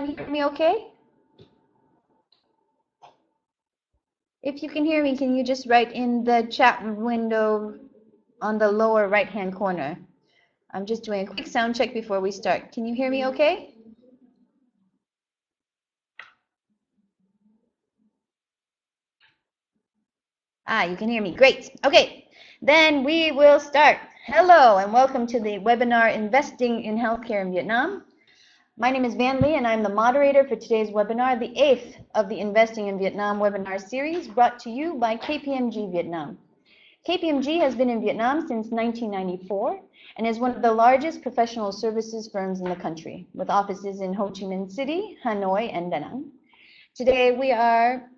hear me okay? If you can hear me, can you just write in the chat window on the lower right-hand corner? I'm just doing a quick sound check before we start. Can you hear me okay? You can hear me. Great. Okay, then we will start. Hello, and welcome to the webinar, Investing in Healthcare in Vietnam. My name is Van Lee, and I'm the moderator for today's webinar, the 8th of the Investing in Vietnam webinar series, brought to you by KPMG Vietnam. KPMG has been in Vietnam since 1994 and is one of the largest professional services firms in the country, with offices in Ho Chi Minh City, Hanoi, and Da Nang. Today, we are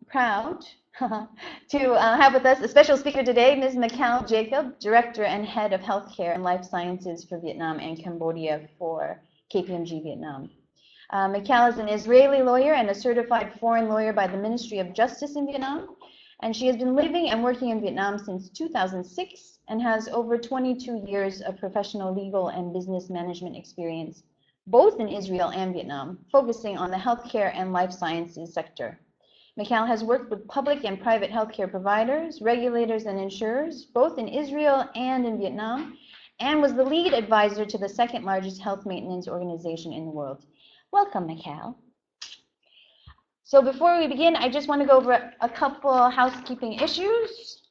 proud to have with us a special speaker today, Ms. Michal Jacob, Director and Head of Healthcare and Life Sciences for Vietnam and Cambodia for KPMG Vietnam. Michal is an Israeli lawyer and a certified foreign lawyer by the Ministry of Justice in Vietnam, and she has been living and working in Vietnam since 2006 and has over 22 years of professional legal and business management experience, both in Israel and Vietnam, focusing on the healthcare and life sciences sector. Michal has worked with public and private healthcare providers, regulators, and insurers, both in Israel and in Vietnam, and was the lead advisor to the second largest health maintenance organization in the world. Welcome, Michal. So before we begin, I just want to go over a couple housekeeping issues.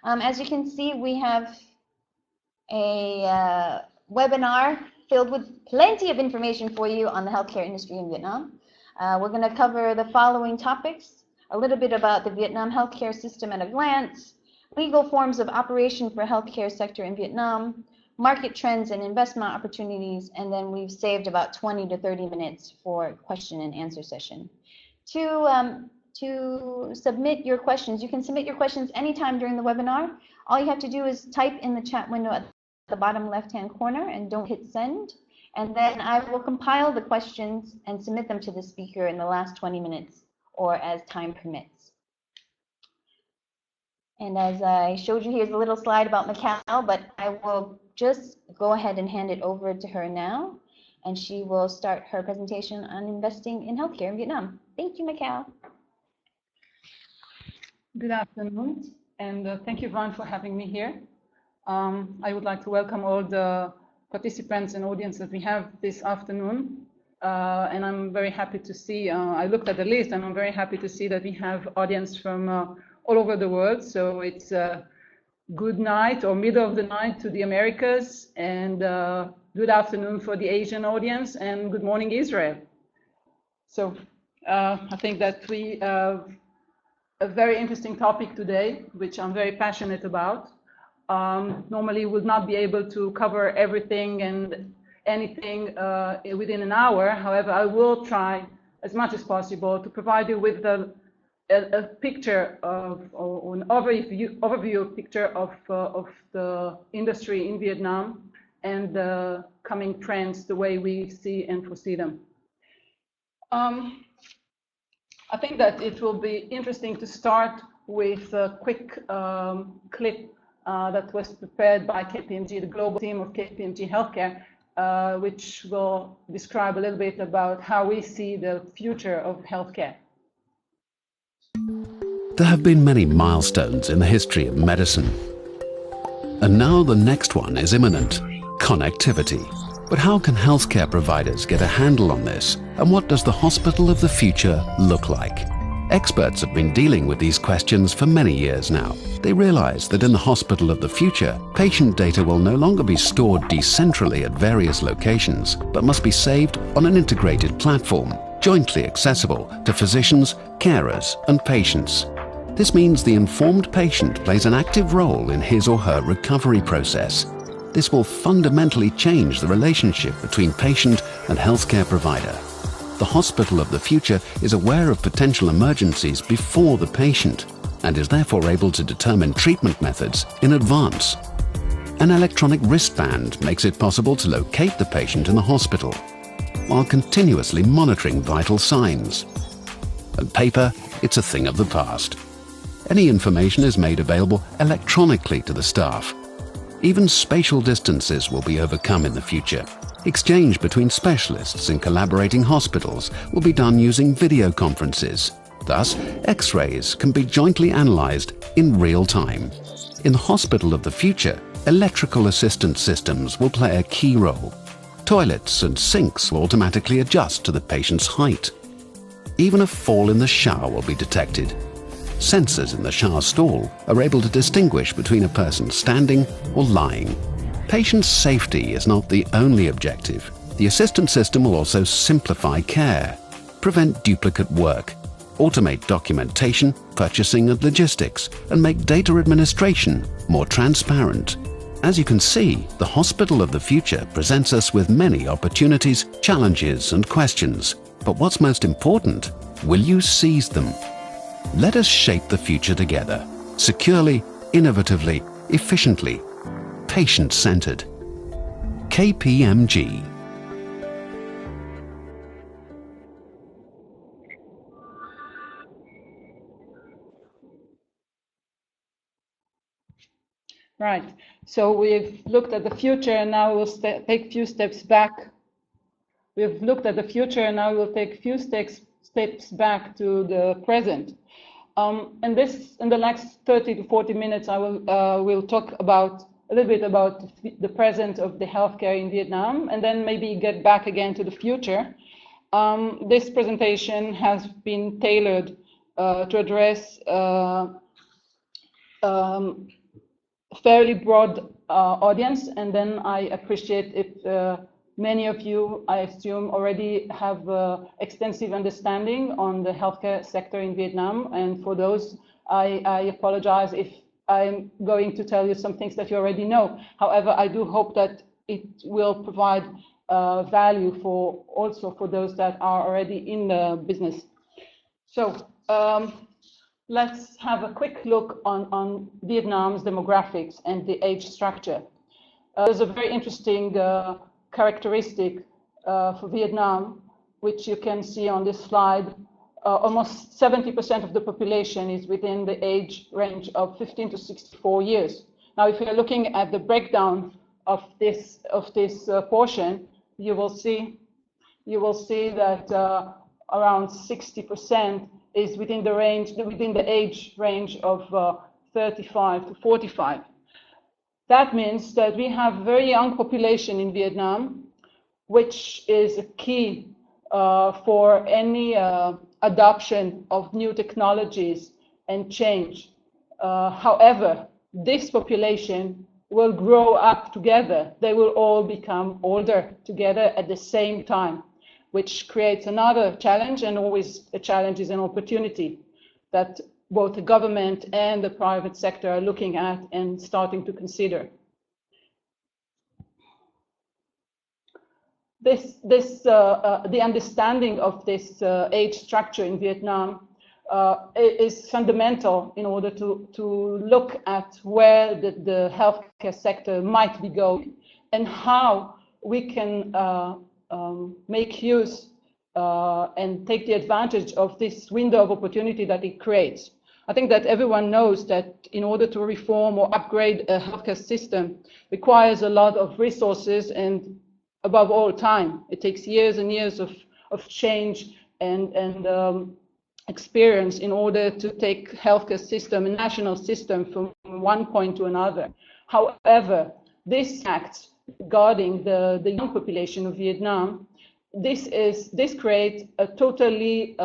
As you can see, we have a webinar filled with plenty of information for you on the healthcare industry in Vietnam. We're going to cover the following topics: a little bit about the Vietnam healthcare system at a glance, legal forms of operation for healthcare sector in Vietnam, market trends and investment opportunities, and then we've saved about 20 to 30 minutes for question and answer session. To submit your questions, you can submit your questions anytime during the webinar. All you have to do is type in the chat window at the bottom left-hand corner and don't hit send. And then I will compile the questions and submit them to the speaker in the last 20 minutes or as time permits. And as I showed you, here's a little slide about Michal, but I will just go ahead and hand it over to her now, and she will start her presentation on investing in healthcare in Vietnam. Thank you, Michal. Good afternoon, and thank you, Van, for having me here. I would like to welcome all the participants and audience that we have this afternoon, and I'm very happy to see, I looked at the list and I'm very happy to see that we have audience from all over the world. So it's good night or middle of the night to the Americas, and good afternoon for the Asian audience, and good morning Israel. So I think that we have a very interesting topic today, which I'm very passionate about. Normally would not be able to cover everything and anything within an hour. However, I will try as much as possible to provide you with a picture of, or an overview picture of the industry in Vietnam and the coming trends, the way we see and foresee them. I think that it will be interesting to start with a quick clip that was prepared by KPMG, the global team of KPMG Healthcare, which will describe a little bit about how we see the future of healthcare. There have been many milestones in the history of medicine. And now the next one is imminent: connectivity. But how can healthcare providers get a handle on this? And what does the hospital of the future look like? Experts have been dealing with these questions for many years now. They realize that in the hospital of the future, patient data will no longer be stored decentrally at various locations, but must be saved on an integrated platform, jointly accessible to physicians, carers, and patients. This means the informed patient plays an active role in his or her recovery process. This will fundamentally change the relationship between patient and healthcare provider. The hospital of the future is aware of potential emergencies before the patient and is therefore able to determine treatment methods in advance. An electronic wristband makes it possible to locate the patient in the hospital while continuously monitoring vital signs. And paper, it's a thing of the past. Any information is made available electronically to the staff. Even spatial distances will be overcome in the future. Exchange between specialists in collaborating hospitals will be done using video conferences. Thus, X-rays can be jointly analyzed in real time. In the hospital of the future, electrical assistance systems will play a key role. Toilets and sinks will automatically adjust to the patient's height. Even a fall in the shower will be detected. Sensors in the shower stall are able to distinguish between a person standing or lying. Patient safety is not the only objective. The assistant system will also simplify care, prevent duplicate work, automate documentation, purchasing and logistics, and make data administration more transparent. As you can see, the hospital of the future presents us with many opportunities, challenges, and questions. But what's most important, will you seize them? Let us shape the future together, securely, innovatively, efficiently, patient-centered. KPMG. Right. So we've looked at the future, and now we'll take a few steps back. We've looked at the future, and now we'll take a few steps back to the present. And this, in the next 30 to 40 minutes, I will talk about a little bit about the present of the healthcare in Vietnam, and then maybe get back again to the future. This presentation has been tailored to address fairly broad audience, and then I appreciate if many of you, I assume, already have extensive understanding on the healthcare sector in Vietnam, and for those, I apologize if I'm going to tell you some things that you already know. However, I do hope that it will provide value also for those that are already in the business. So let's have a quick look on Vietnam's demographics and the age structure. There's a very interesting characteristic for Vietnam, which you can see on this slide. Almost 70% of the population is within the age range of 15 to 64 years. Now, if you're looking at the breakdown of this portion, you will see that around 60% is within the age range of 35 to 45. That means that we have a very young population in Vietnam, which is a key for any adoption of new technologies and change. However, this population will grow up together. They will all become older together at the same time, which creates another challenge, and always a challenge is an opportunity that both the government and the private sector are looking at and starting to consider. The understanding of this age structure in Vietnam is fundamental in order to look at where the healthcare sector might be going and how we can make use and take the advantage of this window of opportunity that it creates. I think that everyone knows that in order to reform or upgrade a healthcare system requires a lot of resources and above all time. It takes years and years of change and experience in order to take healthcare system, a national system, from one point to another. However, this act regarding the young population of Vietnam, this creates a totally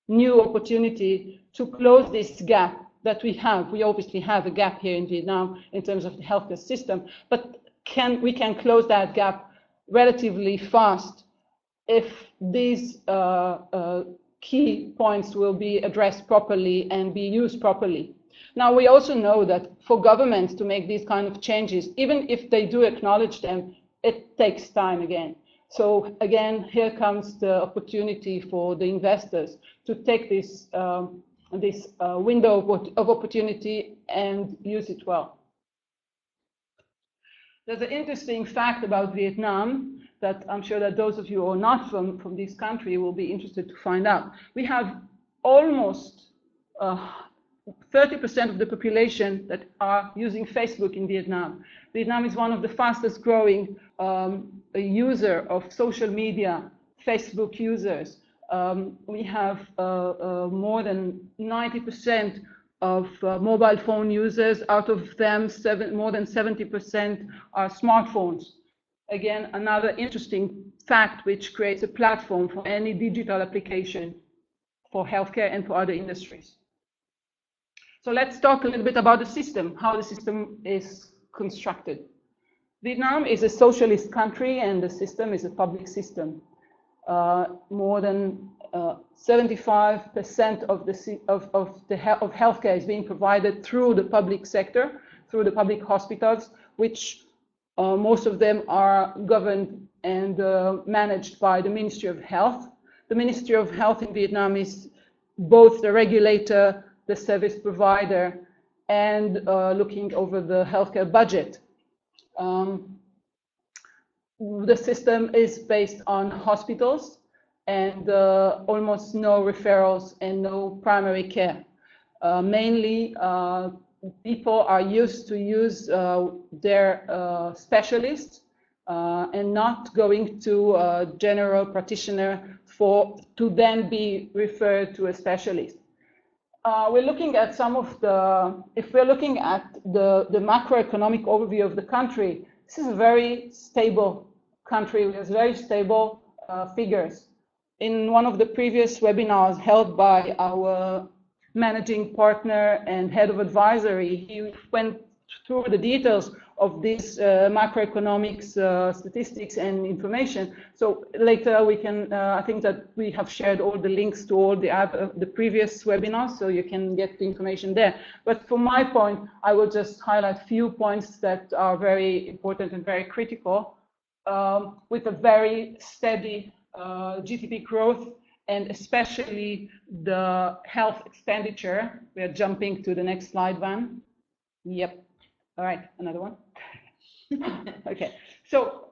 new opportunity to close this gap that we have. We obviously have a gap here in Vietnam in terms of the healthcare system, but we can close that gap relatively fast if these key points will be addressed properly and be used properly. Now, we also know that for governments to make these kind of changes, even if they do acknowledge them, it takes time again. So again, here comes the opportunity for the investors to take this window of opportunity and use it well. There's an interesting fact about Vietnam that I'm sure that those of you who are not from this country will be interested to find out. We have almost 30% of the population that are using Facebook in Vietnam. Vietnam is one of the fastest growing a user of social media, Facebook users. We have more than 90% of mobile phone users. Out of them, more than 70% are smartphones. Again, another interesting fact which creates a platform for any digital application for healthcare and for other industries. So let's talk a little bit about the system, how the system is constructed. Vietnam is a socialist country and the system is a public system. More than 75% of healthcare is being provided through the public sector, through the public hospitals, which most of them are governed and managed by the Ministry of Health. The Ministry of Health in Vietnam is both the regulator, the service provider, and looking over the healthcare budget. The system is based on hospitals and almost no referrals and no primary care. Mainly, people are used to use their specialists and not going to a general practitioner to then be referred to a specialist. We're looking at if we're looking at the macroeconomic overview of the country, this is a very stable country with very stable figures. In one of the previous webinars held by our managing partner and head of advisory, he went through the details of these macroeconomics statistics and information. So later we can, I think that we have shared all the links to all the previous webinars, so you can get the information there. But for my point, I will just highlight a few points that are very important and very critical, with a very steady GDP growth, and especially the health expenditure. We are jumping to the next slide, Van. Yep. All right, another one. Okay, so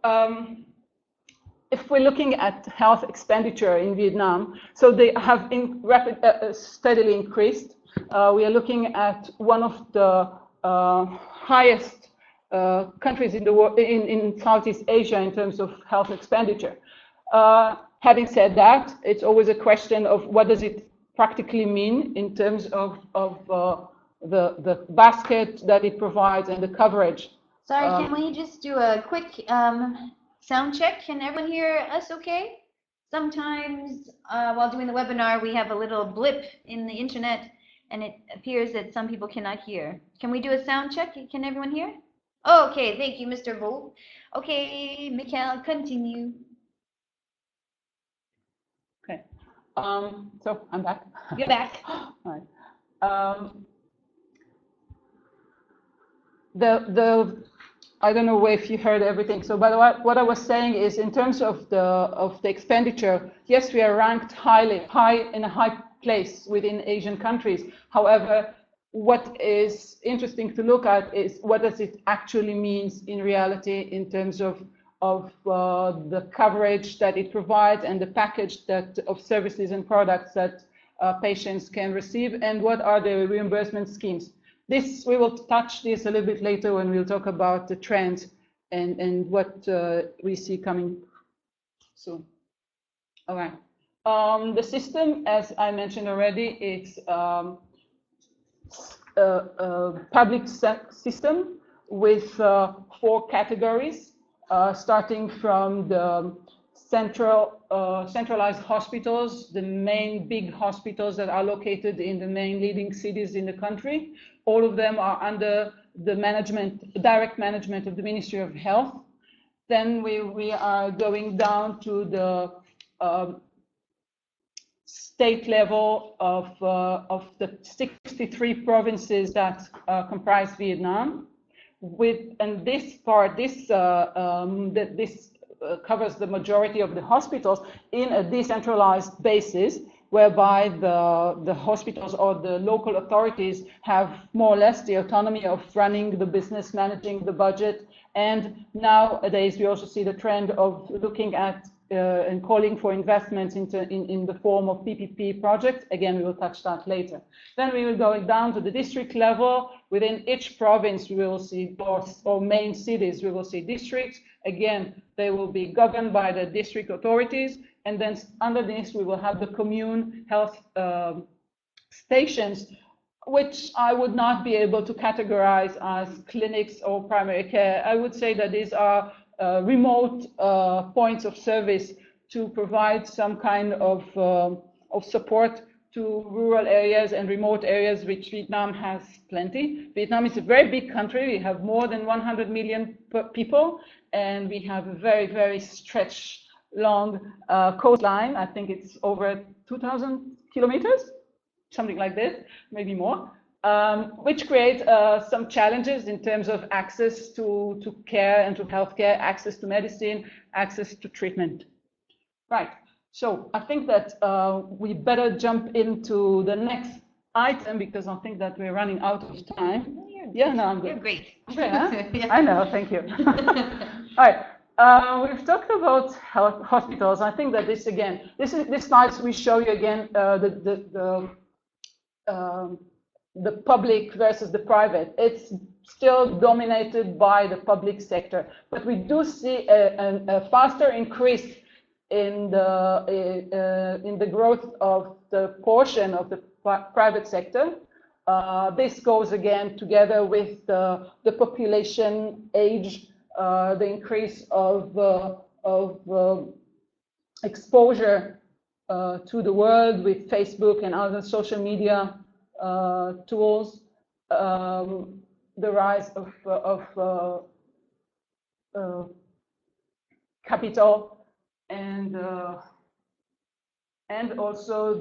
if we're looking at health expenditure in Vietnam, so they have steadily increased. We are looking at one of the highest countries in the world, in Southeast Asia, in terms of health expenditure. Having said that, it's always a question of what does it practically mean in terms of the basket that it provides and the coverage. Sorry, can we just do a quick sound check? Can everyone hear us okay? Sometimes while doing the webinar, we have a little blip in the internet and it appears that some people cannot hear. Can we do a sound check? Can everyone hear? Oh, okay, thank you, Mr. Vo. Okay, Michal, continue. Okay, so I'm back. You're back. All right. I don't know if you heard everything. So, but what I was saying is, in terms of the expenditure, yes, we are ranked in a high place within Asian countries. However, what is interesting to look at is what does it actually mean in reality in terms of the coverage that it provides and the package of services and products that patients can receive, and what are the reimbursement schemes. We will touch this a little bit later when we'll talk about the trends and what we see coming soon. All right. The system, as I mentioned already, it's a public system with 4 categories, starting from the centralized hospitals, the main big hospitals that are located in the main leading cities in the country. All of them are under the direct management of the Ministry of Health. Then we are going down to the state level of the 63 provinces that comprise Vietnam. And this covers the majority of the hospitals in a decentralized basis, whereby the hospitals or the local authorities have more or less the autonomy of running the business, managing the budget. And nowadays we also see the trend of looking at and calling for investments in the form of PPP projects. Again, we will touch that later. Then we will go down to the district level. Within each province, we will see, or main cities, we will see districts. Again, they will be governed by the district authorities. And then underneath, we will have the commune health stations, which I would not be able to categorize as clinics or primary care. I would say that these are remote points of service to provide some kind of support to rural areas and remote areas, which Vietnam has plenty. Vietnam is a very big country. We have more than 100 million people, and we have a very, very stretched, long coastline. I think it's over 2,000 kilometers, something like this, maybe more. Which create some challenges in terms of access to care and to healthcare, access to medicine, access to treatment. Right, so I think that we better jump into the next item because I think that we're running out of time. Yeah, no, I'm good. You're great. Okay, huh? Yeah. I know, thank you. All right, we've talked about hospitals. I think that this slides we show you again the public versus the private. It's still dominated by the public sector, but we do see a faster increase in the growth of the portion of the private sector. This goes again together with the population age, the increase of exposure to the world with Facebook and other social media tools, the rise of capital, and also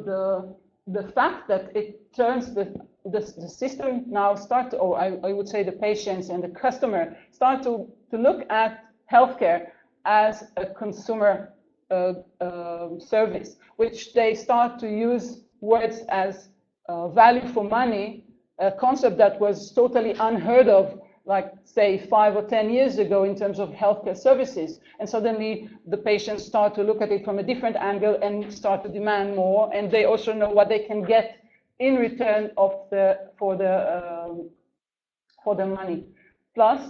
the fact that it turns the system now start, or I would say the patients and the customer start to look at healthcare as a consumer service, which they start to use words as value for money, a concept that was totally unheard of, like say 5 or 10 years ago in terms of healthcare services. And suddenly the patients start to look at it from a different angle and start to demand more. And they also know what they can get in return for the money. Plus,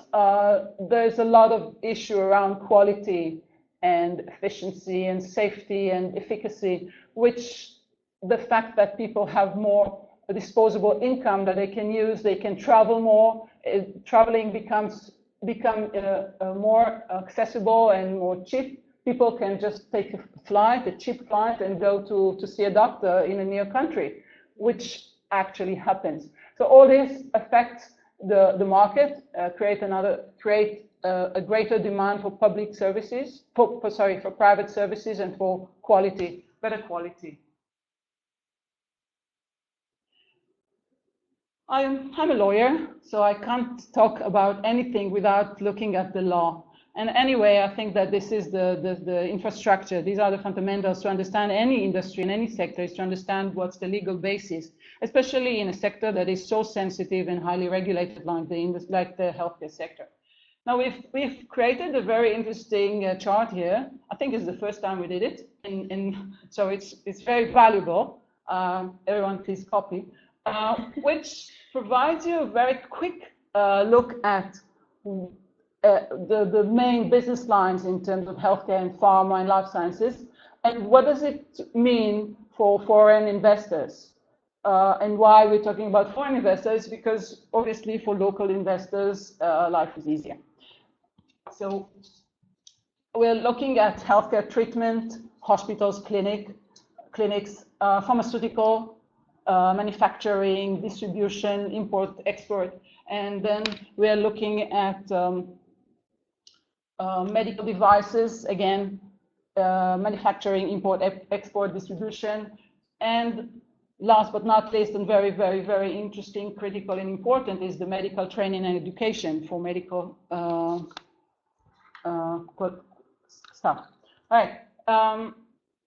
there's a lot of issue around quality and efficiency and safety and efficacy, which the fact that people have more disposable income that they can use, they can travel more, traveling become more accessible and more cheap. People can just take a cheap flight, and go to see a doctor in a near country, which actually happens. So all this affects the market, create a greater demand for public services, for private services, and for quality, better quality. I'm a lawyer, so I can't talk about anything without looking at the law. And anyway, I think that this is the infrastructure. These are the fundamentals to understand any industry in any sector, is to understand what's the legal basis, especially in a sector that is so sensitive and highly regulated like the healthcare sector. Now we've created a very interesting chart here. I think it's the first time we did it, and so it's very valuable. Everyone please copy. Which provides you a very quick look at the main business lines in terms of healthcare and pharma and life sciences, and what does it mean for foreign investors, and why we're talking about foreign investors, because obviously for local investors life is easier. So we're looking at healthcare treatment, hospitals, clinics, pharmaceutical, manufacturing, distribution, import, export, and then we are looking at medical devices, again, manufacturing, import, export, distribution, and last but not least, and very, very, very interesting, critical, and important, is the medical training and education for medical stuff. All right.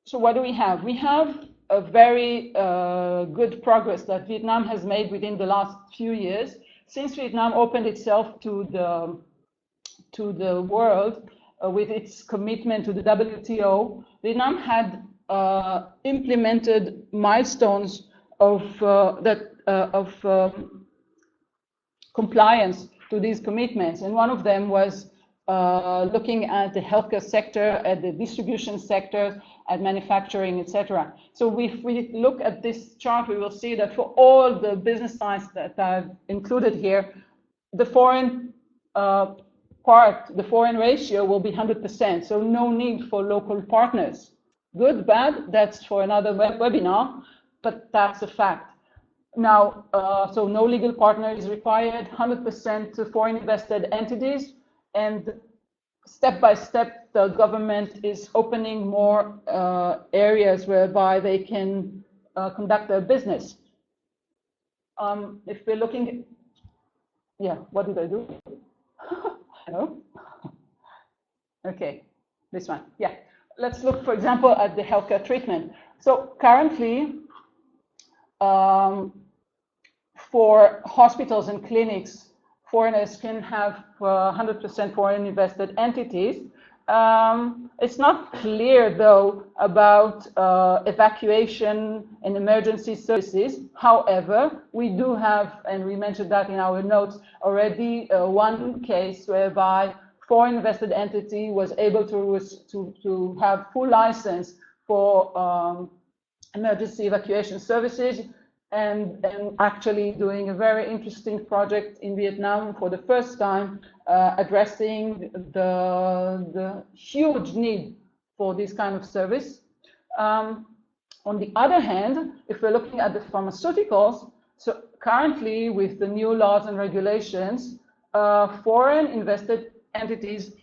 So what do we have? We have a very good progress that Vietnam has made within the last few years. Since Vietnam opened itself to the world, with its commitment to the WTO, Vietnam had implemented milestones of compliance to these commitments, and one of them was looking at the healthcare sector, at the distribution sector, at manufacturing, etc. So if we look at this chart, we will see that for all the business lines that I've included here, the foreign the foreign ratio will be 100%, so no need for local partners. Good, bad, that's for another webinar, but that's a fact. Now, so no legal partner is required, 100% to foreign invested entities, and step by step, the government is opening more areas whereby they can conduct their business. If we're looking, yeah, what did I do? Hello? Okay, this one, yeah. Let's look, for example, at the healthcare treatment. So currently, for hospitals and clinics, foreigners can have 100% foreign invested entities. It's not clear, though, about evacuation and emergency services. However, we do have, and we mentioned that in our notes already, one case whereby foreign invested entity was able to have full license for emergency evacuation services, and actually doing a very interesting project in Vietnam for the first time, addressing the huge need for this kind of service. On the other hand, if we're looking at the pharmaceuticals, so currently with the new laws and regulations, foreign invested entities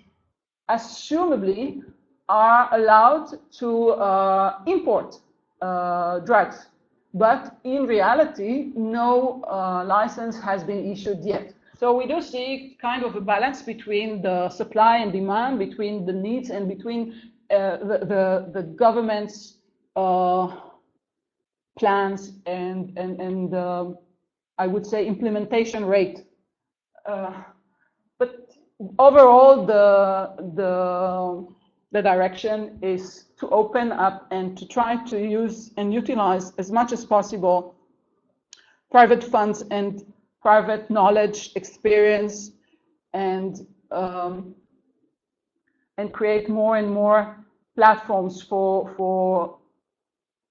assumably are allowed to import drugs. But in reality, no license has been issued yet. So we do see kind of a balance between the supply and demand, between the needs and between the government's plans and I would say implementation rate. But overall, the direction is to open up and to try to use and utilize as much as possible private funds and private knowledge, experience, and create more and more platforms for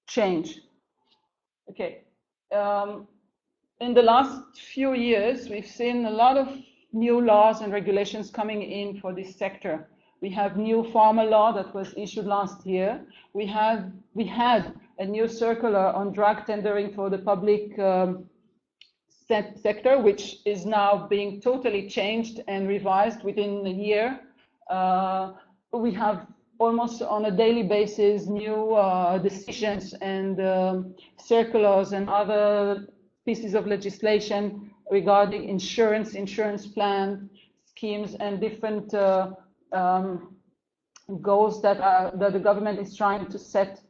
change. Okay. In the last few years, we've seen a lot of new laws and regulations coming in for this sector. We have new pharma law that was issued last year. We had a new circular on drug tendering for the public sector, which is now being totally changed and revised within a year. We have almost on a daily basis new decisions and circulars and other pieces of legislation regarding insurance plan schemes and different goals that the government is trying to set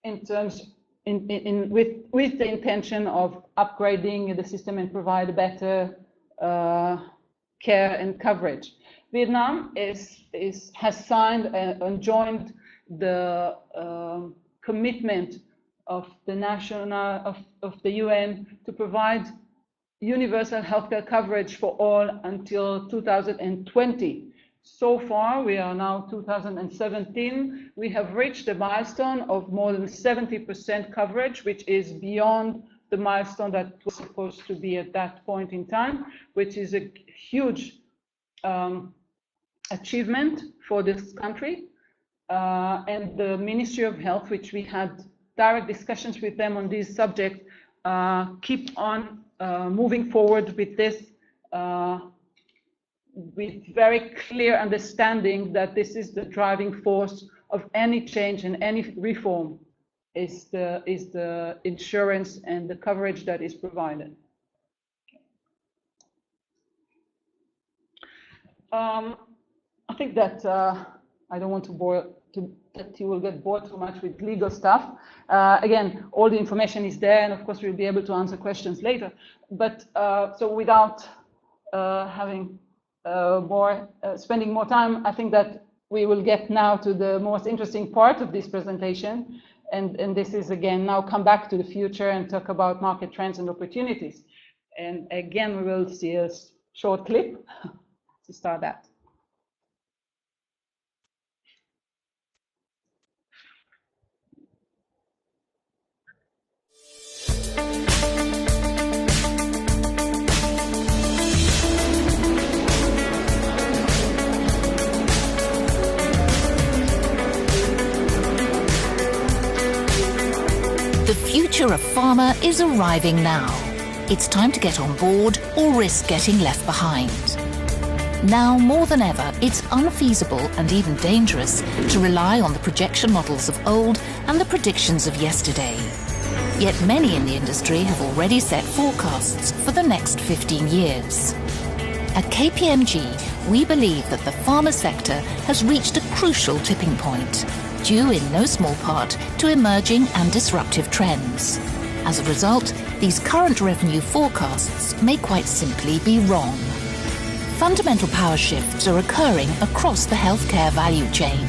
in terms with the intention of upgrading the system and provide better care and coverage. Vietnam has signed and joined the commitment of the UN to provide universal healthcare coverage for all until 2020. So far, we are now 2017. We have reached a milestone of more than 70% coverage, which is beyond the milestone that was supposed to be at that point in time, which is a huge achievement for this country. And the Ministry of Health, which we had direct discussions with them on this subject, keep on moving forward with this with very clear understanding that this is the driving force of any change and any reform is the insurance and the coverage that is provided. I think that I don't want to bore that you will get bored too much with legal stuff. Again, all the information is there, and of course we'll be able to answer questions later. But so without having spending more time, I think that we will get now to the most interesting part of this presentation. And this is, again, now come back to the future and talk about market trends and opportunities. And again, we will see a short clip to start that. The future of pharma is arriving now. It's time to get on board or risk getting left behind. Now more than ever, it's unfeasible and even dangerous to rely on the projection models of old and the predictions of yesterday. Yet many in the industry have already set forecasts for the next 15 years. At KPMG, we believe that the pharma sector has reached a crucial tipping point, due in no small part to emerging and disruptive trends. As a result, these current revenue forecasts may quite simply be wrong. Fundamental power shifts are occurring across the healthcare value chain.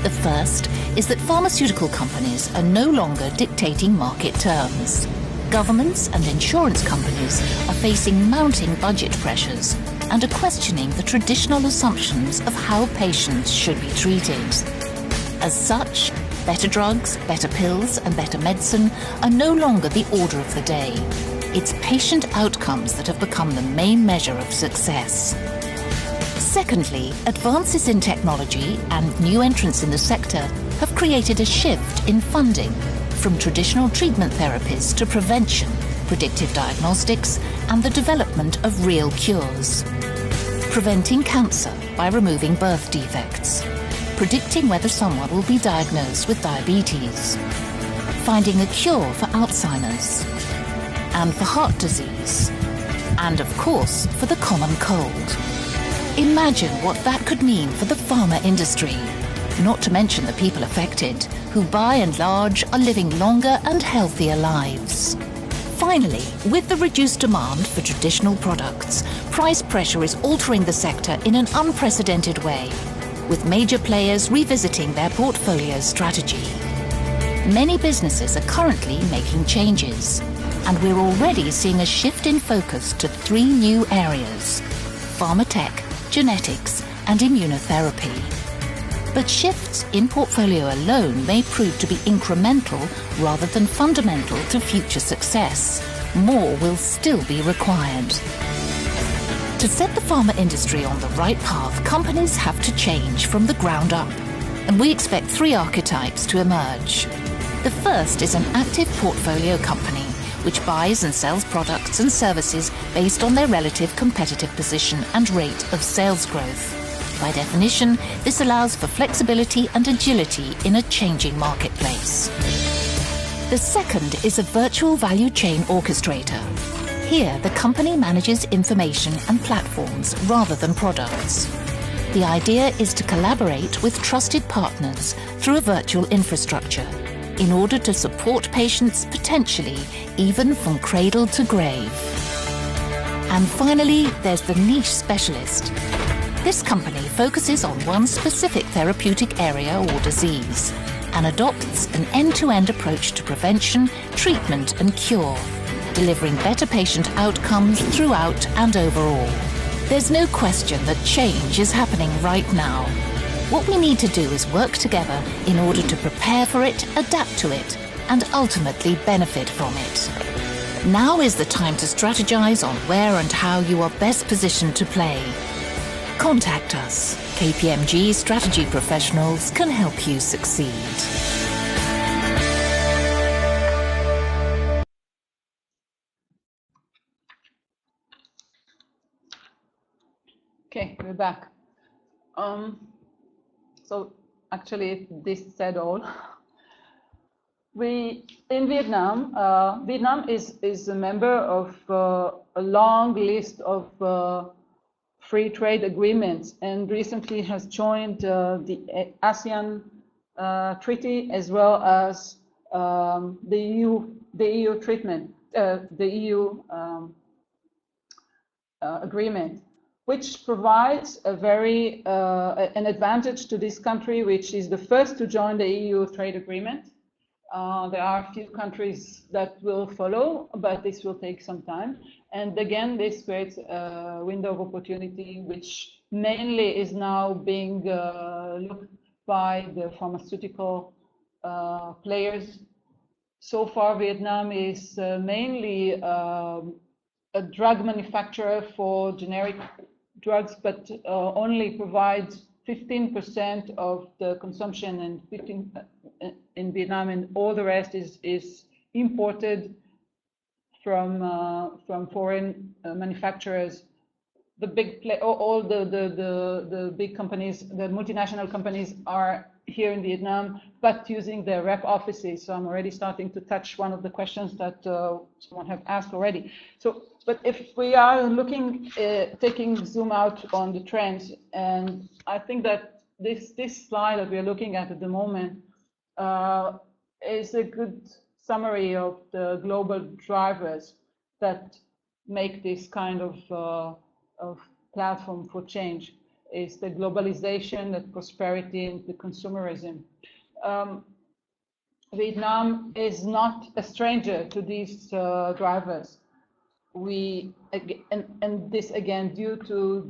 The first is that pharmaceutical companies are no longer dictating market terms. Governments and insurance companies are facing mounting budget pressures and are questioning the traditional assumptions of how patients should be treated. As such, better drugs, better pills, and better medicine are no longer the order of the day. It's patient outcomes that have become the main measure of success. Secondly, advances in technology and new entrants in the sector have created a shift in funding from traditional treatment therapies to prevention, predictive diagnostics, and the development of real cures. Preventing cancer by removing birth defects. Predicting whether someone will be diagnosed with diabetes, finding a cure for Alzheimer's, and for heart disease, and of course for the common cold. Imagine what that could mean for the pharma industry, not to mention the people affected, who by and large are living longer and healthier lives. Finally, with the reduced demand for traditional products, price pressure is altering the sector in an unprecedented way, with major players revisiting their portfolio strategy. Many businesses are currently making changes, and we're already seeing a shift in focus to 3 new areas: pharma tech, genetics, and immunotherapy. But shifts in portfolio alone may prove to be incremental rather than fundamental to future success. More will still be required. To set the pharma industry on the right path, companies have to change from the ground up, and we expect 3 archetypes to emerge. The first is an active portfolio company, which buys and sells products and services based on their relative competitive position and rate of sales growth. By definition, this allows for flexibility and agility in a changing marketplace. The second is a virtual value chain orchestrator. Here, the company manages information and platforms rather than products. The idea is to collaborate with trusted partners through a virtual infrastructure in order to support patients potentially even from cradle to grave. And finally, there's the niche specialist. This company focuses on one specific therapeutic area or disease and adopts an end-to-end approach to prevention, treatment, and cure, delivering better patient outcomes throughout and overall. There's no question that change is happening right now. What we need to do is work together in order to prepare for it, adapt to it, and ultimately benefit from it. Now is the time to strategize on where and how you are best positioned to play. Contact us. KPMG strategy professionals can help you succeed. Okay, we're back. So actually, this said all. In Vietnam, Vietnam is a member of a long list of free trade agreements, and recently has joined the ASEAN treaty as well as the EU agreement. which provides a very an advantage to this country, which is the first to join the EU trade agreement. There are a few countries that will follow, but this will take some time. And again, this creates a window of opportunity, which mainly is now being looked by the pharmaceutical players. So far, Vietnam is mainly a drug manufacturer for generic drugs, but only provides 15% of the consumption and 15 in Vietnam, and all the rest is imported from foreign manufacturers. The big all the big companies, the multinational companies, are here in Vietnam, but using their rep offices. So I'm already starting to touch one of the questions that someone have asked already. So, but if we are looking, taking zoom out on the trends, and I think that this slide that we are looking at the moment is a good summary of the global drivers that make this kind of platform for change. Is the globalization, the prosperity, and the consumerism. Vietnam is not a stranger to these drivers. And this again due to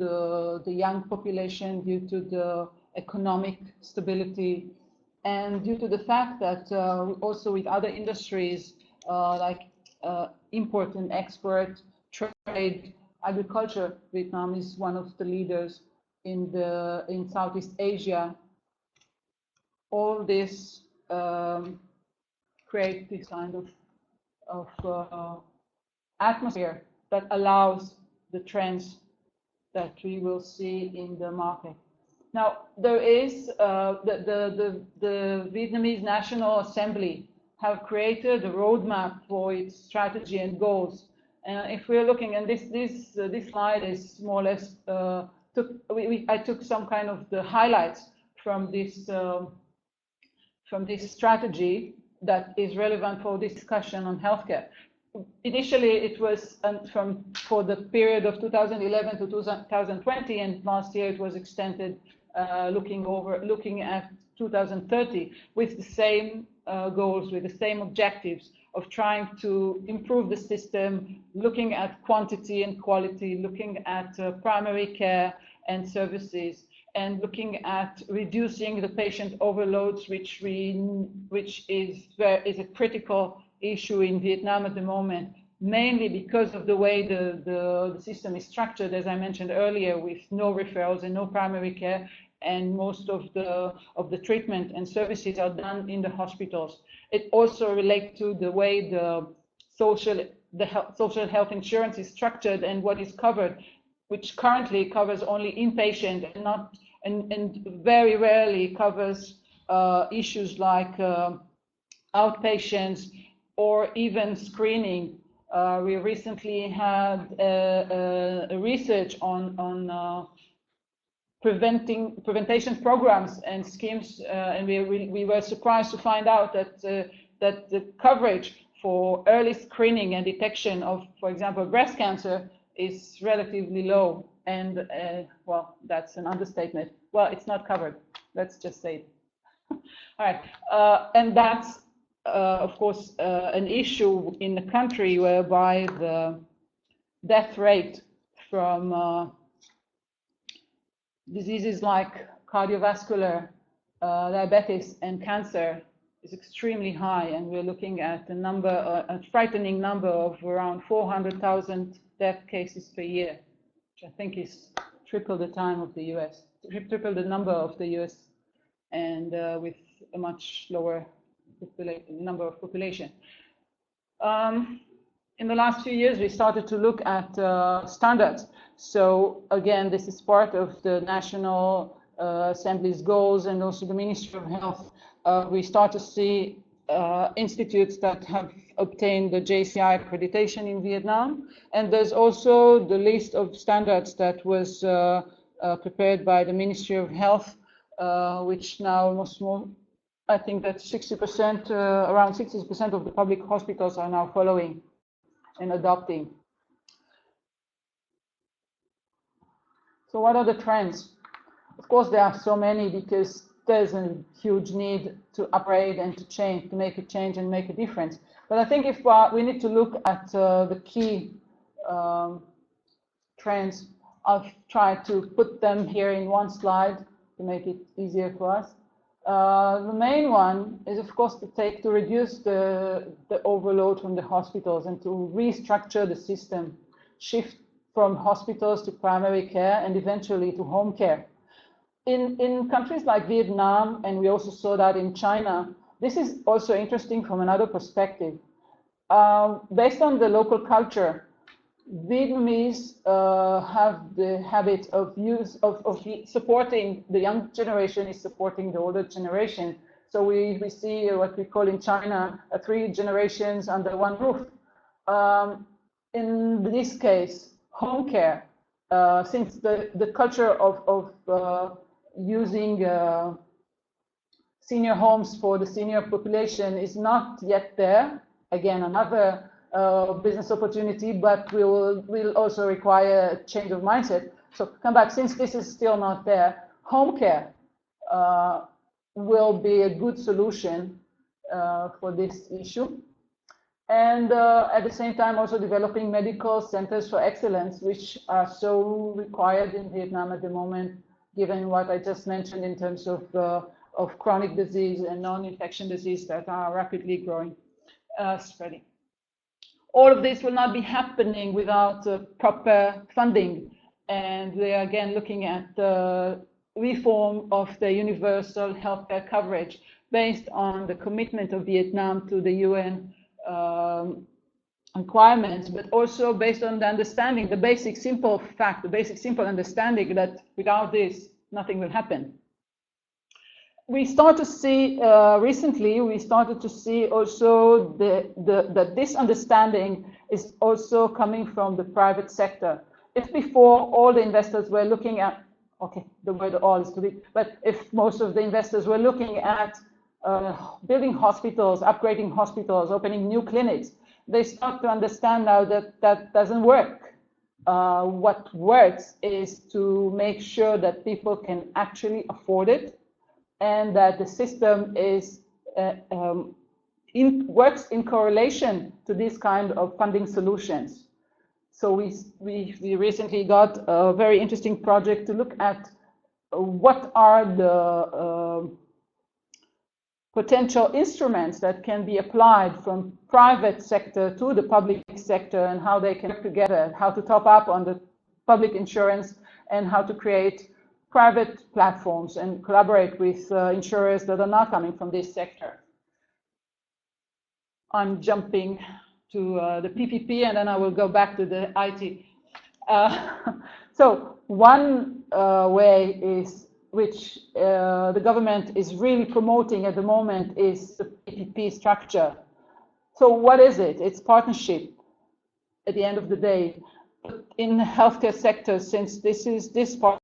the young population, due to the economic stability, and due to the fact that also with other industries like import and export, trade, agriculture, Vietnam is one of the leaders in Southeast Asia. All this create this kind of atmosphere that allows the trends that we will see in the market. Now, there is the Vietnamese National Assembly have created a roadmap for its strategy and goals. And if we're looking, and this slide is more or less I took some kind of the highlights from this strategy that is relevant for this discussion on healthcare. Initially, it was for the period of 2011 to 2020, and last year it was extended, looking at 2030 with the same goals, with the same objectives of trying to improve the system, looking at quantity and quality, looking at primary care and services, and looking at reducing the patient overloads, which is a critical issue in Vietnam at the moment, mainly because of the way the system is structured, as I mentioned earlier, with no referrals and no primary care, and most of the treatment and services are done in the hospitals. It also relates to the way the social health insurance is structured and what is covered, which currently covers only inpatient and very rarely covers issues like outpatients or even screening. We recently had a research on prevention programs and schemes, and we were surprised to find out that the coverage for early screening and detection of, for example, breast cancer is relatively low. And well, that's an understatement. Well, it's not covered. Let's just say it. All right, and that's of course an issue in the country whereby the death rate from diseases like cardiovascular, diabetes, and cancer is extremely high, and we're looking at a frightening number of around 400,000 death cases per year, which I think is triple the time of the US, triple the number of the US, and with a much lower number of population. In the last few years, we started to look at standards. So again, this is part of the National Assembly's goals and also the Ministry of Health. We start to see institutes that have obtained the JCI accreditation in Vietnam. And there's also the list of standards that was prepared by the Ministry of Health, which now almost more, I think that 60%, around 60% of the public hospitals are now following and adopting. So what are the trends? Of course, there are so many because there's a huge need to upgrade and to change, to make a change and make a difference. But I think if we need to look at the key trends, I've tried to put them here in one slide to make it easier for us. The main one is, of course, to reduce the overload from the hospitals and to restructure the system, shift from hospitals to primary care and eventually to home care. In countries like Vietnam, and we also saw that in China, this is also interesting from another perspective. Based on the local culture, Vietnamese have the habit of supporting the young generation is supporting the older generation. So we see what we call in China 3 generations under one roof. In this case, home care, since the culture of using senior homes for the senior population is not yet there. Again, another business opportunity, but will also require a change of mindset. So come back, since this is still not there, home care will be a good solution for this issue. And at the same time, also developing medical centers for excellence, which are so required in Vietnam at the moment, given what I just mentioned in terms of chronic disease and non-infection disease that are rapidly growing, spreading. All of this will not be happening without proper funding. And we are again looking at the reform of the universal healthcare coverage based on the commitment of Vietnam to the UN requirements, but also based on the understanding, the basic simple fact, the basic simple understanding that without this, nothing will happen. We start to see recently. We started to see also that this understanding is also coming from the private sector. If before all the investors were looking at, okay, the word all is too big, but if most of the investors were looking at building hospitals, upgrading hospitals, opening new clinics, they start to understand now that that doesn't work. What works is to make sure that people can actually afford it, and that the system is works in correlation to this kind of funding solutions. So we recently got a very interesting project to look at what are the potential instruments that can be applied from private sector to the public sector and how they can work together, how to top up on the public insurance and how to create private platforms and collaborate with insurers that are not coming from this sector. I'm jumping to the PPP and then I will go back to the IT. So one way is, which the government is really promoting at the moment, is the PPP structure. So what is it? It's partnership at the end of the day. But in the healthcare sector, since this part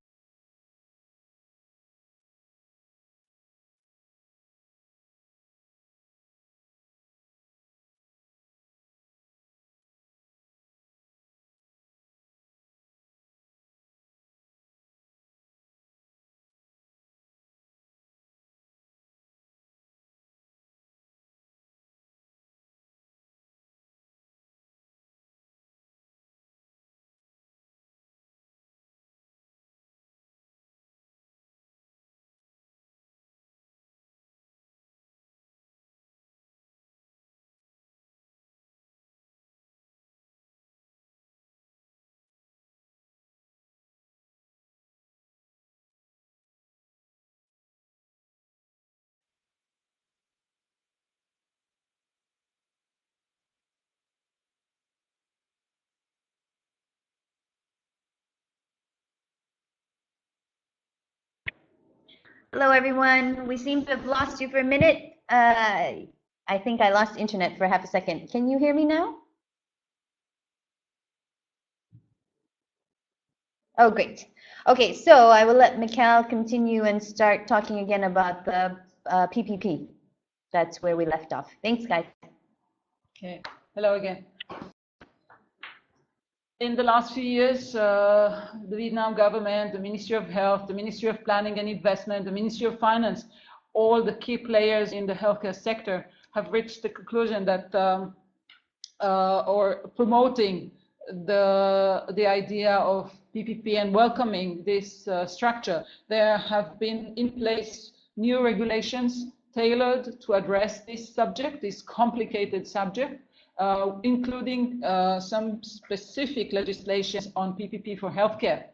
Hello, everyone. We seem to have lost you for a minute. I think I lost internet for half a second. Can you hear me now? Oh, great. Okay, so I will let Michal continue and start talking again about the PPP. That's where we left off. Thanks, guys. Okay. Hello again. In the last few years, the Vietnam government, the Ministry of Health, the Ministry of Planning and Investment, the Ministry of Finance, all the key players in the healthcare sector have reached the conclusion that, or promoting the idea of PPP and welcoming this structure. There have been in place new regulations tailored to address this subject, this complicated subject, including some specific legislation on PPP for healthcare.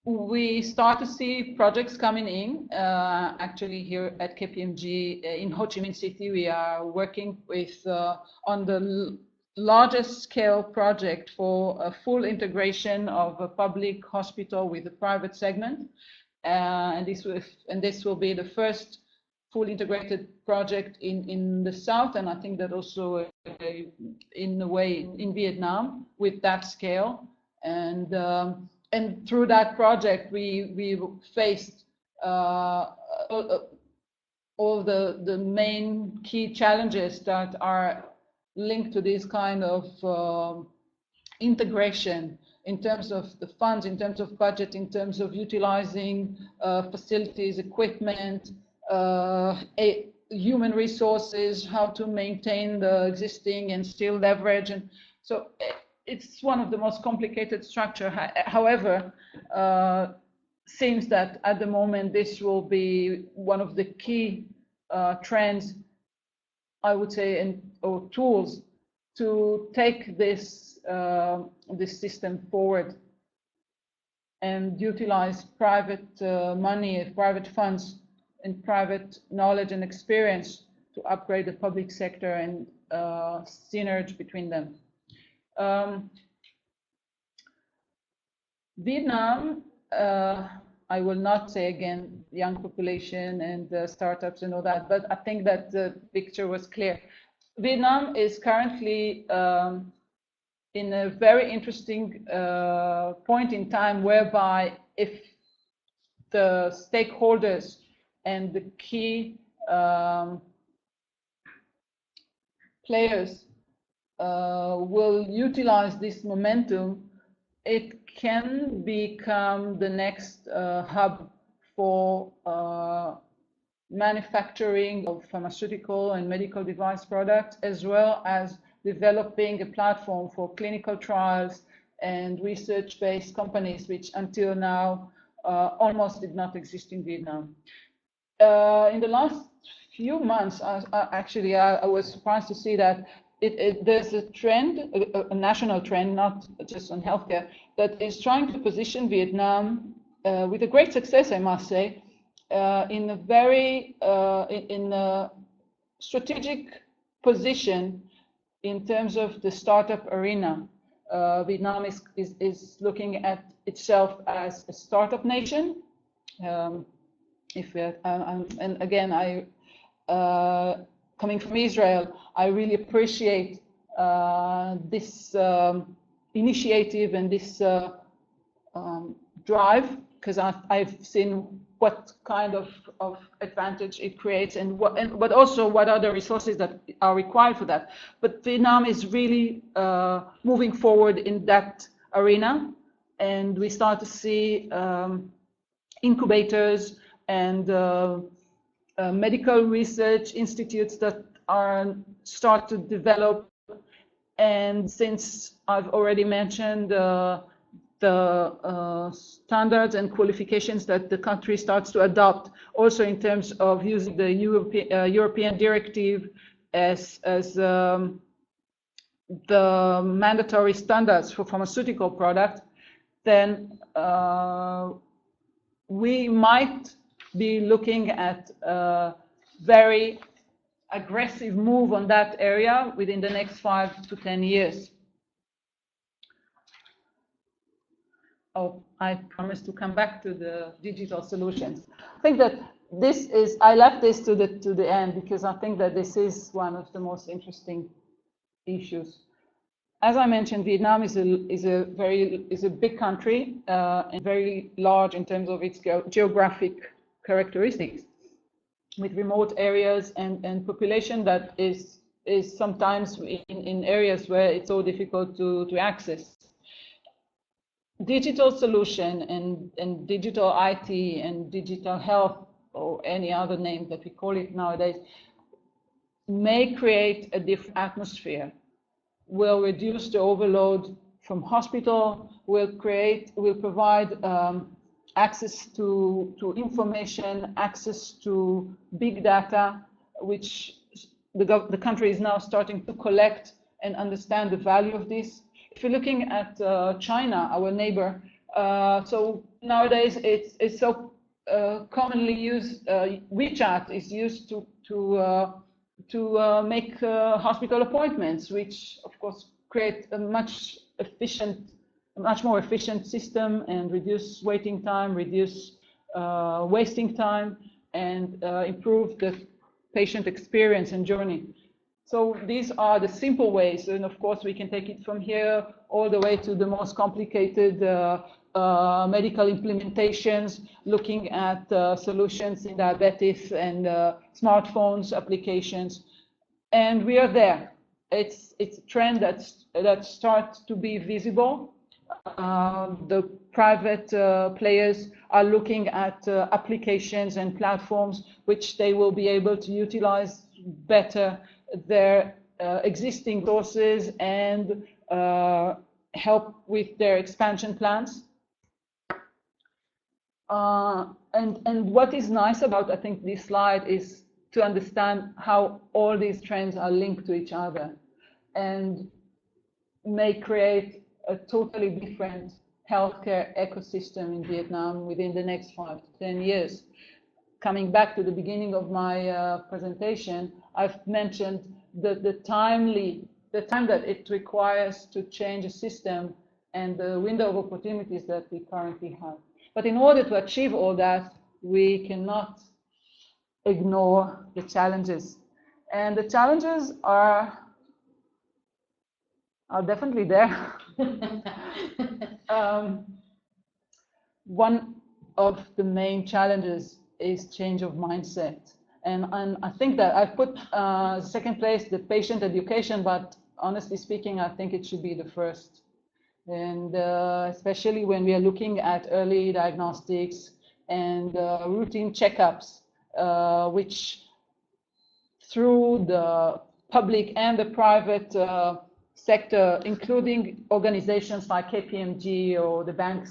We start to see projects coming in. Actually, here at KPMG in Ho Chi Minh City, we are working with on the largest scale project for a full integration of a public hospital with the private segment, and this will be the first full integrated project in the south, and I think that also in a way in Vietnam with that scale. And through that project, we faced all the main key challenges that are linked to this kind of integration in terms of the funds, in terms of budget, in terms of utilizing facilities, equipment, human resources, how to maintain the existing and still leverage. And so it's one of the most complicated structure. However, seems that at the moment this will be one of the key trends, I would say, or tools to take this this system forward and utilize private money, private funds, and private knowledge and experience to upgrade the public sector and synergy between them. Vietnam, I will not say again young population and startups and all that, but I think that the picture was clear. Vietnam is currently in a very interesting point in time whereby if the stakeholders and the key players will utilize this momentum, it can become the next hub for manufacturing of pharmaceutical and medical device products, as well as developing a platform for clinical trials and research-based companies, which until now almost did not exist in Vietnam. In the last few months, I was surprised to see that there's a trend, a national trend, not just on healthcare, that is trying to position Vietnam with a great success, I must say, in a very in a strategic position in terms of the startup arena. Vietnam is looking at itself as a startup nation. And again, coming from Israel, I really appreciate this initiative and this drive, because I've seen what kind of advantage it creates but also what are the resources that are required for that. But Vietnam is really moving forward in that arena, and we start to see incubators and medical research institutes that start to develop. And since I've already mentioned the standards and qualifications that the country starts to adopt, also in terms of using the European directive as the mandatory standards for pharmaceutical products, then we might be looking at a very aggressive move on that area within the next 5 to 10 years. Oh, I promised to come back to the digital solutions. I think that I left this to the end because I think that this is one of the most interesting issues. As I mentioned, Vietnam is a big country and very large in terms of its geographic characteristics, with remote areas and population that is is sometimes in areas where it's so difficult to access. Digital solution and digital IT and digital health, or any other name that we call it nowadays, may create a different atmosphere, will reduce the overload from hospital, will provide access to information, access to big data, which the country is now starting to collect and understand the value of this. If you're looking at China, our neighbor, so nowadays it's so commonly used. WeChat is used to make hospital appointments, which of course create a much more efficient system and reduce waiting time, reduce wasting time, and improve the patient experience and journey. So these are the simple ways, and of course we can take it from here all the way to the most complicated medical implementations, looking at solutions in diabetes and smartphones applications, and we are there. It's a trend that starts to be visible. The private players are looking at applications and platforms which they will be able to utilize better their existing sources and help with their expansion plans. And what is nice about, I think, this slide is to understand how all these trends are linked to each other and may create a totally different healthcare ecosystem in Vietnam within the next 5 to 10 years. Coming back to the beginning of my presentation, I've mentioned the time that it requires to change a system and the window of opportunities that we currently have. But in order to achieve all that, we cannot ignore the challenges. And the challenges are definitely there. One of the main challenges is change of mindset. And I think that I've put second place the patient education, but honestly speaking, I think it should be the first. And especially when we are looking at early diagnostics and routine checkups, which through the public and the private sector, including organizations like KPMG or the banking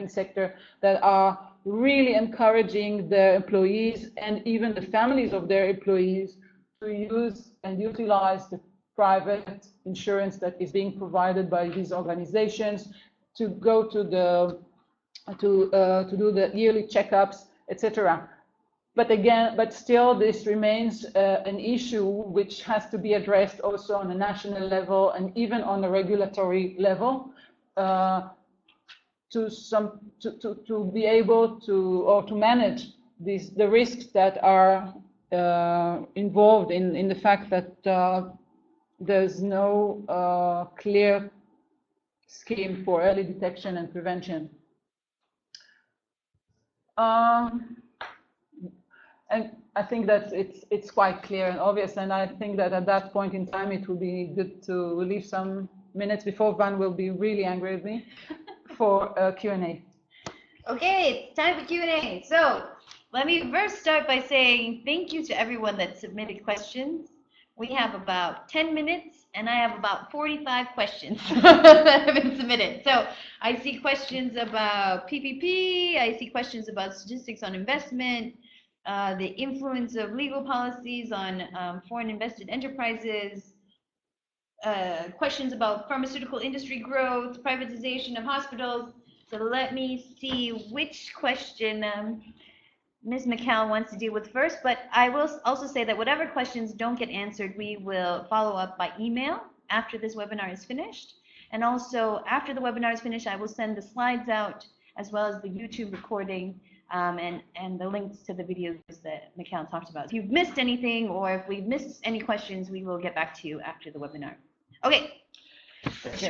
sector, that are really encouraging their employees and even the families of their employees to use and utilize the private insurance that is being provided by these organizations, to go to do the yearly checkups, etc. But still, this remains an issue which has to be addressed also on a national level and even on a regulatory level, to be able to manage the risks that are involved in the fact that there's no clear scheme for early detection and prevention. And I think that it's quite clear and obvious, and I think that at that point in time it will be good to leave some minutes before Van will be really angry with me for Q&A. Okay, it's time for Q&A. So let me first start by saying thank you to everyone that submitted questions. We have about 10 minutes, and I have about 45 questions that have been submitted. So I see questions about PPP, I see questions about statistics on investment, the influence of legal policies on foreign invested enterprises, questions about pharmaceutical industry growth, privatization of hospitals. So let me see which question Ms. Michal wants to deal with first, but I will also say that whatever questions don't get answered, we will follow up by email after this webinar is finished. And also after the webinar is finished, I will send the slides out as well as the YouTube recording and the links to the videos that Michal talked about. If you've missed anything or if we've missed any questions, we will get back to you after the webinar. Okay.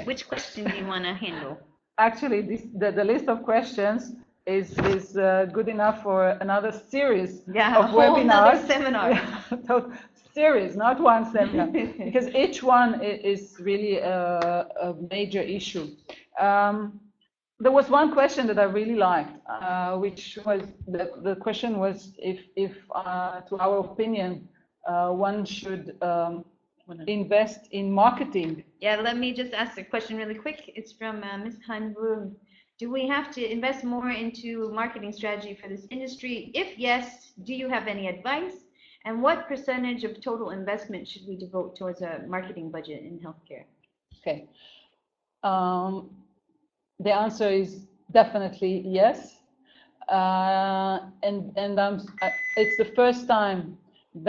Which question do you want to handle? Actually, the list of questions is good enough for another series of webinars. Seminar. series, not one seminar, because each one is really a major issue. There was one question that I really liked, which was the question was if to our opinion, one should invest in marketing. Yeah, let me just ask the question really quick. It's from Ms. Hanbun. Do we have to invest more into marketing strategy for this industry? If yes, do you have any advice? And what percentage of total investment should we devote towards a marketing budget in healthcare? Okay. The answer is definitely yes. And it's the first time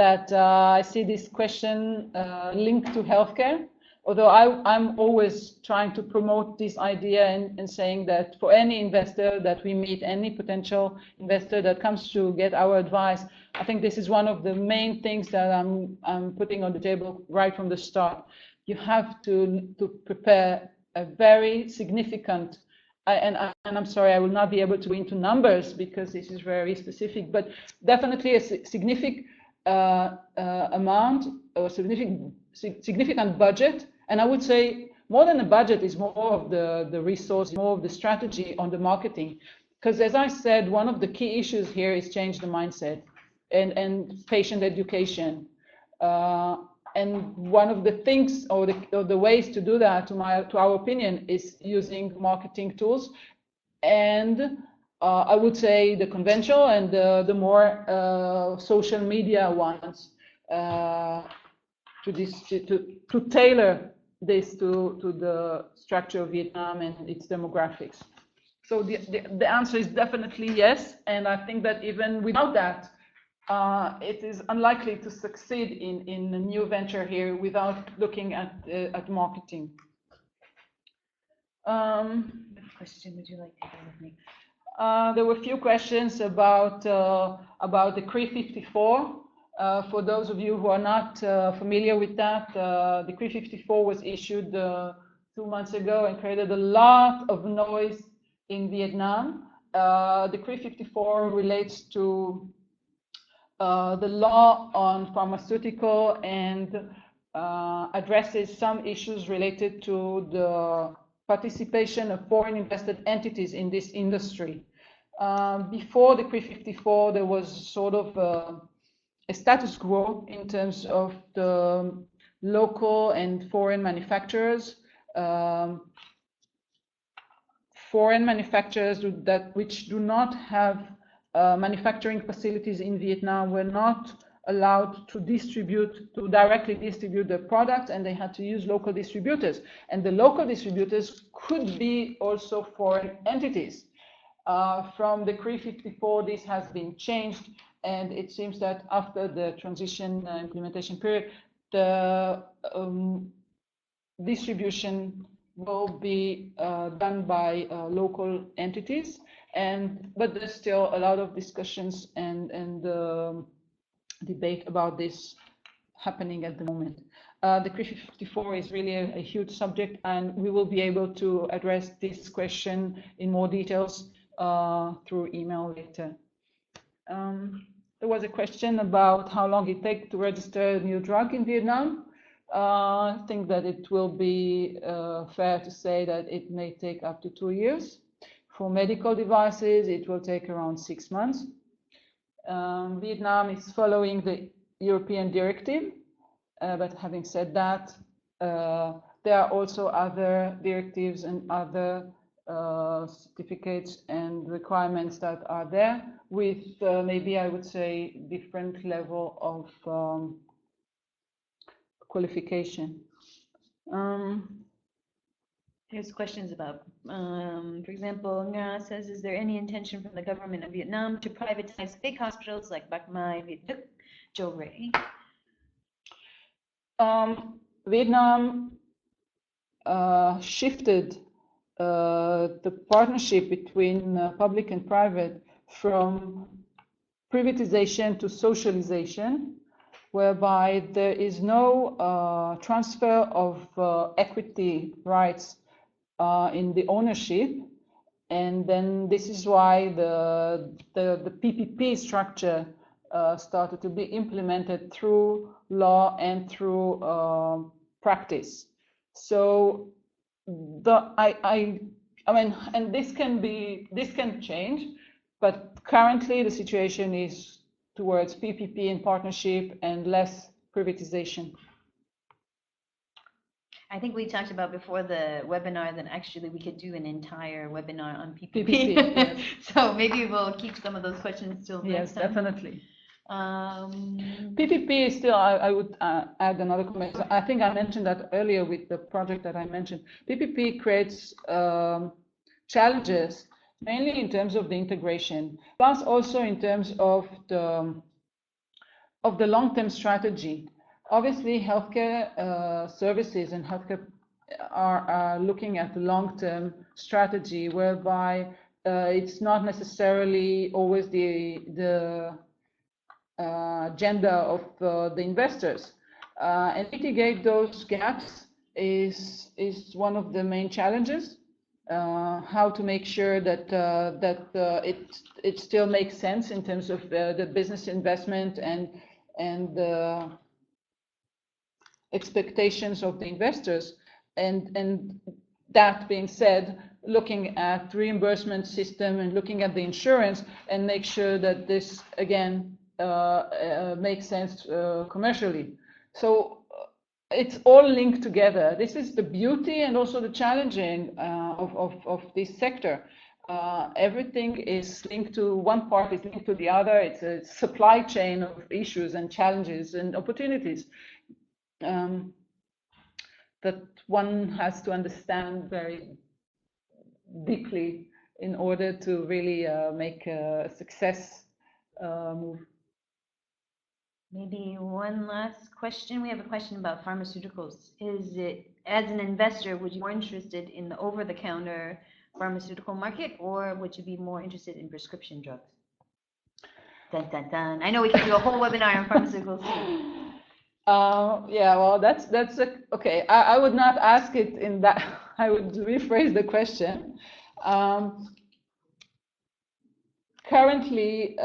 that I see this question linked to healthcare. Although I'm always trying to promote this idea and saying that for any investor that we meet, any potential investor that comes to get our advice, I think this is one of the main things that I'm putting on the table right from the start. You have to prepare a very significant, and I'm sorry, I will not be able to go into numbers because this is very specific, but definitely a significant amount or significant budget. And I would say more than a budget is more of the resource, more of the strategy on the marketing. Because as I said, one of the key issues here is change the mindset and patient education. And one of the things or the ways to do that, to our opinion, is using marketing tools. And I would say the conventional and the more social media ones to tailor this to the structure of Vietnam and its demographics. So the answer is definitely yes, and I think that even without that, it is unlikely to succeed in a new venture here without looking at marketing. What question would you like to share with me? There were a few questions about the Decree 54. For those of you who are not familiar with that, Decree 54 was issued 2 months ago and created a lot of noise in Vietnam. Decree 54 relates to the law on pharmaceutical and addresses some issues related to the participation of foreign invested entities in this industry. Before Decree 54, there was sort of a status quo in terms of the local and foreign manufacturers. Foreign manufacturers which do not have manufacturing facilities in Vietnam were not allowed to directly distribute their products, and they had to use local distributors. And the local distributors could be also foreign entities. From Decree 54, this has been changed, and it seems that after the transition implementation period, the distribution will be done by local entities. But there's still a lot of discussions and debate about this happening at the moment. Decree 54 is really a huge subject, and we will be able to address this question in more details through email later. There was a question about how long it takes to register a new drug in Vietnam. I think that it will be fair to say that it may take up to 2 years. For medical devices, it will take around 6 months. Vietnam is following the European directive, but having said that, there are also other directives and other certificates and requirements that are there with maybe I would say different level of qualification. There's questions about, for example, Nga says, is there any intention from the government of Vietnam to privatize big hospitals like Bach Mai, Viet Duc, Jo Ray? Vietnam shifted the partnership between public and private from privatization to socialization, whereby there is no transfer of equity rights in the ownership. And then this is why the PPP structure started to be implemented through law and through practice. So I mean, and this can change, but currently the situation is towards PPP and partnership and less privatization. I think we talked about before the webinar that actually we could do an entire webinar on PPP. PPP, yes. So maybe we'll keep some of those questions till next time. Yes, definitely. PPP is still, I would add another comment. I think I mentioned that earlier with the project that I mentioned. PPP creates challenges, mainly in terms of the integration, plus also in terms of the long-term strategy. Obviously, healthcare services and healthcare are looking at the long-term strategy, whereby it's not necessarily always the agenda of the investors. And mitigate those gaps is one of the main challenges. How to make sure that it still makes sense in terms of the business investment and the expectations of the investors, and that being said, looking at reimbursement system and looking at the insurance and make sure that this again makes sense commercially. So it's all linked together. This is the beauty and also the challenging of this sector. Everything is linked to one part, is linked to the other. It's a supply chain of issues and challenges and opportunities that one has to understand very deeply in order to really make a success move. Maybe one last question. We have a question about pharmaceuticals. Is it, as an investor, would you be more interested in the over-the-counter pharmaceutical market, or would you be more interested in prescription drugs? Dun, dun, dun. I know we could do a whole webinar on pharmaceuticals too. Yeah, well, that's okay. I would not ask it in that. I would rephrase the question. Currently,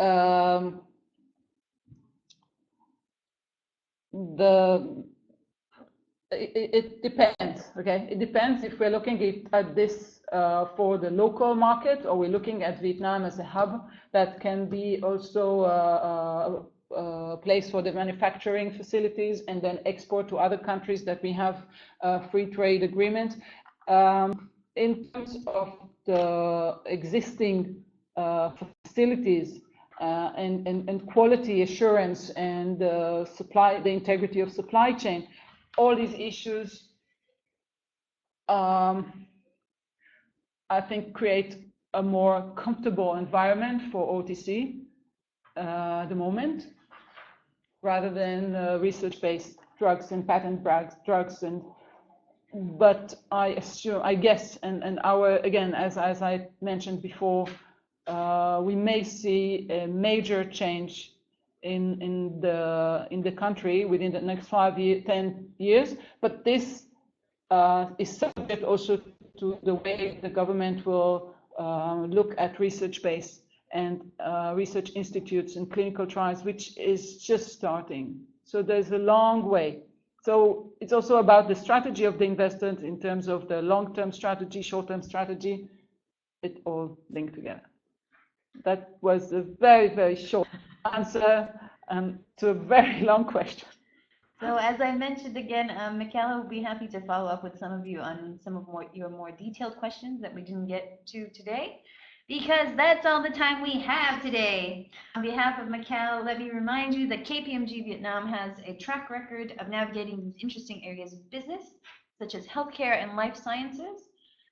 it depends. Okay, it depends if we're looking at this for the local market, or we're looking at Vietnam as a hub that can be also place for the manufacturing facilities and then export to other countries that we have free trade agreement. In terms of the existing facilities and quality assurance and the integrity of supply chain, all these issues I think create a more comfortable environment for OTC at the moment, rather than research-based drugs and patent drugs. But I guess, and our, again, as I mentioned before, we may see a major change in the country within the next 10 years. But this is subject also to the way the government will look at research-based and research institutes and clinical trials, which is just starting. So there's a long way. So it's also about the strategy of the investment in terms of the long-term strategy, short-term strategy. It all linked together. That was a very, very short answer to a very long question. So as I mentioned again, Michal will be happy to follow up with some of you on some of your more detailed questions that we didn't get to today, because that's all the time we have today. On behalf of Michal, let me remind you that KPMG Vietnam has a track record of navigating these interesting areas of business, such as healthcare and life sciences.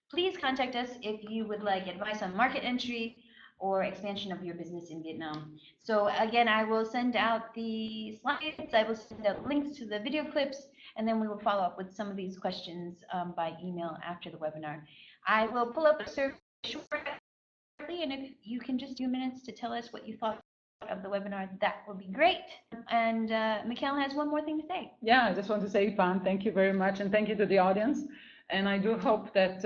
Please contact us if you would like advice on market entry or expansion of your business in Vietnam. So again, I will send out the slides, I will send out links to the video clips, and then we will follow up with some of these questions by email after the webinar. I will pull up a survey shortly, and if you can just do minutes to tell us what you thought of the webinar, that would be great. And Michal has one more thing to say. Yeah, I just want to say, Pam, thank you very much, and thank you to the audience. And I do hope that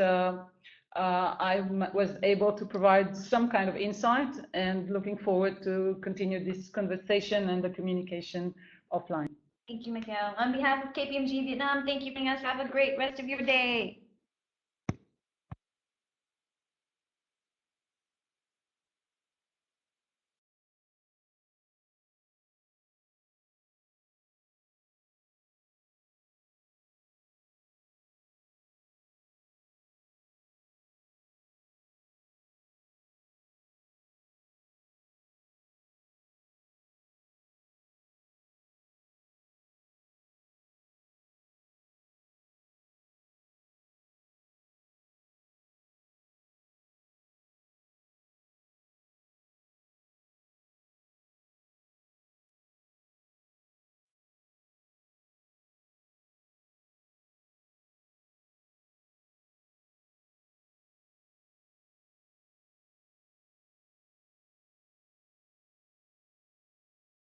was able to provide some kind of insight, and looking forward to continue this conversation and the communication offline. Thank you, Michal. On behalf of KPMG Vietnam, thank you for joining us. Have a great rest of your day.